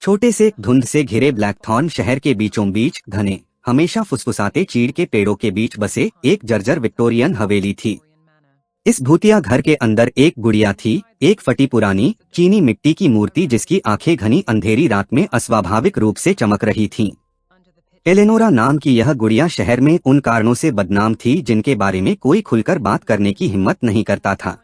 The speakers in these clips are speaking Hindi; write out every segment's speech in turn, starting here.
छोटे से धुंध से घिरे ब्लैकथॉर्न शहर के बीचों बीच घने हमेशा फुसफुसाते चीड़ के पेड़ों के बीच बसे एक जर्जर विक्टोरियन हवेली थी। इस भूतिया घर के अंदर एक गुड़िया थी, एक फटी पुरानी चीनी मिट्टी की मूर्ति जिसकी आंखें घनी अंधेरी रात में अस्वाभाविक रूप से चमक रही थीं। एलेनोरा नाम की यह गुड़िया शहर में उन कारणों से बदनाम थी जिनके बारे में कोई खुलकर बात करने की हिम्मत नहीं करता था।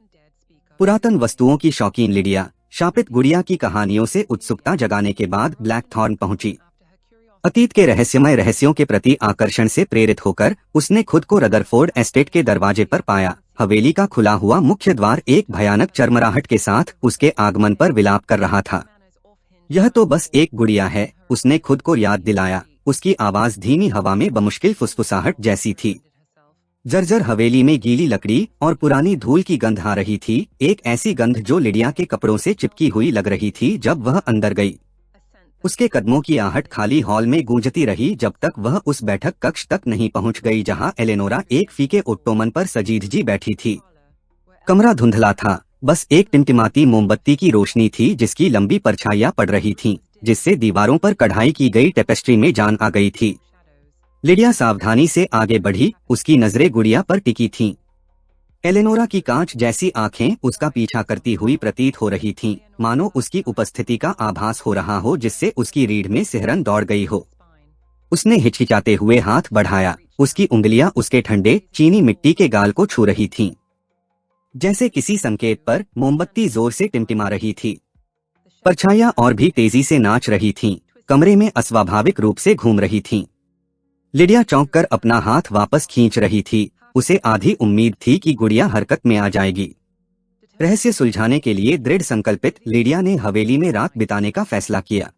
पुरातन वस्तुओं की शौकीन लिडिया शापित गुड़िया की कहानियों से उत्सुकता जगाने के बाद ब्लैकथॉर्न पहुंची। अतीत के रहस्यमय रहस्यों के प्रति आकर्षण से प्रेरित होकर उसने खुद को रदरफोर्ड एस्टेट के दरवाजे पर पाया। हवेली का खुला हुआ मुख्य द्वार एक भयानक चरमराहट के साथ उसके आगमन पर विलाप कर रहा था। यह तो बस एक गुड़िया है, उसने खुद को याद दिलाया। उसकी आवाज धीमी हवा में बमुश्किल फुसफुसाहट जैसी थी। जर्जर हवेली में गीली लकड़ी और पुरानी धूल की गंध आ रही थी, एक ऐसी गंध जो लिडिया के कपड़ों से चिपकी हुई लग रही थी जब वह अंदर गई। उसके कदमों की आहट खाली हॉल में गूंजती रही जब तक वह उस बैठक कक्ष तक नहीं पहुंच गई जहां एलेनोरा एक फीके ओट्टोमन पर सजीधजी बैठी थी। कमरा धुंधला था, बस एक टिमटिमाती मोमबत्ती की रोशनी थी जिसकी लंबी परछाइयां पड़ रही थीं, जिससे दीवारों पर कढ़ाई की गई टेपेस्ट्री में जान आ गई थी। लिडिया सावधानी से आगे बढ़ी, उसकी नजरें गुड़िया पर टिकी थीं। एलेनोरा की कांच जैसी आंखें उसका पीछा करती हुई प्रतीत हो रही थीं, मानो उसकी उपस्थिति का आभास हो रहा हो जिससे उसकी रीढ़ में सिहरन दौड़ गई हो। उसने हिचकिचाते हुए हाथ बढ़ाया, उसकी उंगलियां उसके ठंडे चीनी मिट्टी के गाल को छू रही थीं। जैसे किसी संकेत पर मोमबत्ती जोर से टिमटिमा रही थी। परछाइयां और भी तेजी से नाच रही थीं, कमरे में अस्वाभाविक रूप से घूम रही थीं। लिडिया चौंककर अपना हाथ वापस खींच रही थी, उसे आधी उम्मीद थी कि गुड़िया हरकत में आ जाएगी। रहस्य सुलझाने के लिए दृढ़ संकल्पित लिडिया ने हवेली में रात बिताने का फैसला किया।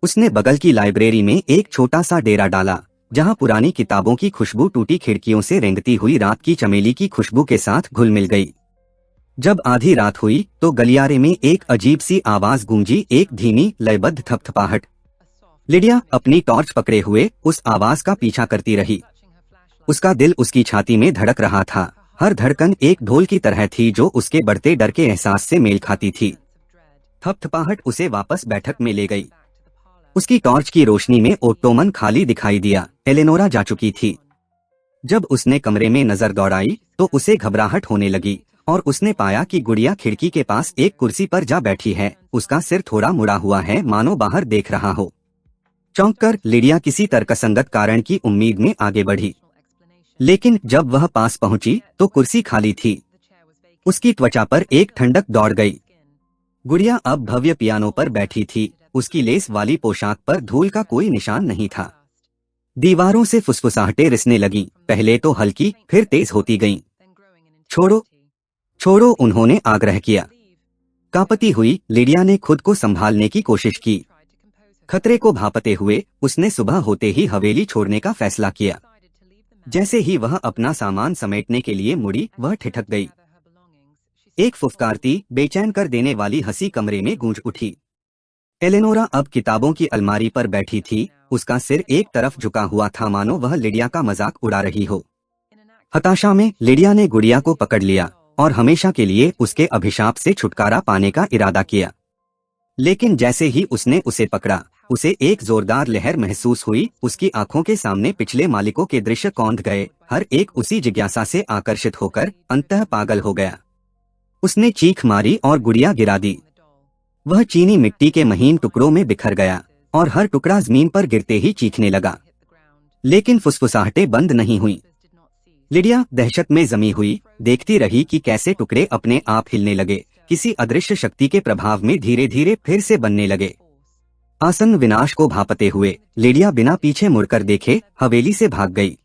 उसने बगल की लाइब्रेरी में एक छोटा सा डेरा डाला, जहां पुरानी किताबों की खुशबू टूटी खिड़कियों से रेंगती हुई रात की चमेली की खुशबू के साथ घुल मिल गई। जब आधी रात हुई तो गलियारे में एक अजीब सी आवाज गूंजी, एक धीमी लयबद्ध थपथपाहट। लिडिया अपनी टॉर्च पकड़े हुए उस आवाज का पीछा करती रही। उसका दिल उसकी छाती में धड़क रहा था, हर धड़कन एक ढोल की तरह थी जो उसके बढ़ते डर के एहसास से मेल खाती थी। थपथपाहट उसे वापस बैठक में ले गई। उसकी टॉर्च की रोशनी में ओट्टोमन खाली दिखाई दिया। एलेनोरा जा चुकी थी। जब उसने कमरे में नजर दौड़ाई तो उसे घबराहट होने लगी और उसने पाया कि गुड़िया खिड़की के पास एक कुर्सी पर जा बैठी है। उसका सिर थोड़ा मुड़ा हुआ है, मानो बाहर देख रहा हो। चौंककर लिडिया किसी तर्कसंगत कारण की उम्मीद में आगे बढ़ी, लेकिन जब वह पास पहुंची तो कुर्सी खाली थी। उसकी त्वचा पर एक ठंडक दौड़ गई। गुड़िया अब भव्य पियानो पर बैठी थी, उसकी लेस वाली पोशाक पर धूल का कोई निशान नहीं था। दीवारों से फुसफुसाहटें रिसने लगीं, पहले तो हल्की फिर तेज होती गईं। छोड़ो छोड़ो, उन्होंने आग्रह किया। कांपती हुई लिडिया ने खुद को संभालने की कोशिश की। खतरे को भांपते हुए उसने सुबह होते ही हवेली छोड़ने का फैसला किया। जैसे ही वह अपना सामान समेटने के लिए मुड़ी, वह ठिठक गई। एक फुफकारती बेचैन कर देने वाली हंसी कमरे में गूंज उठी। एलेनोरा अब किताबों की अलमारी पर बैठी थी, उसका सिर एक तरफ झुका हुआ था, मानो वह लिडिया का मजाक उड़ा रही हो। हताशा में लिडिया ने गुड़िया को पकड़ लिया और हमेशा के लिए उसके अभिशाप से छुटकारा पाने का इरादा किया। लेकिन जैसे ही उसने उसे पकड़ा, उसे एक जोरदार लहर महसूस हुई। उसकी आंखों के सामने पिछले मालिकों के दृश्य कौंध गए, हर एक उसी जिज्ञासा से आकर्षित होकर अंततः पागल हो गया। उसने चीख मारी और गुड़िया गिरा दी। वह चीनी मिट्टी के महीन टुकड़ों में बिखर गया और हर टुकड़ा जमीन पर गिरते ही चीखने लगा। लेकिन फुसफुसाहटें बंद नहीं हुई। लिडिया दहशत में जमी हुई देखती रही कि कैसे टुकड़े अपने आप हिलने लगे, किसी अदृश्य शक्ति के प्रभाव में धीरे धीरे फिर से बनने लगे। आसन्न विनाश को भांपते हुए लिडिया बिना पीछे मुड़कर देखे हवेली से भाग गई।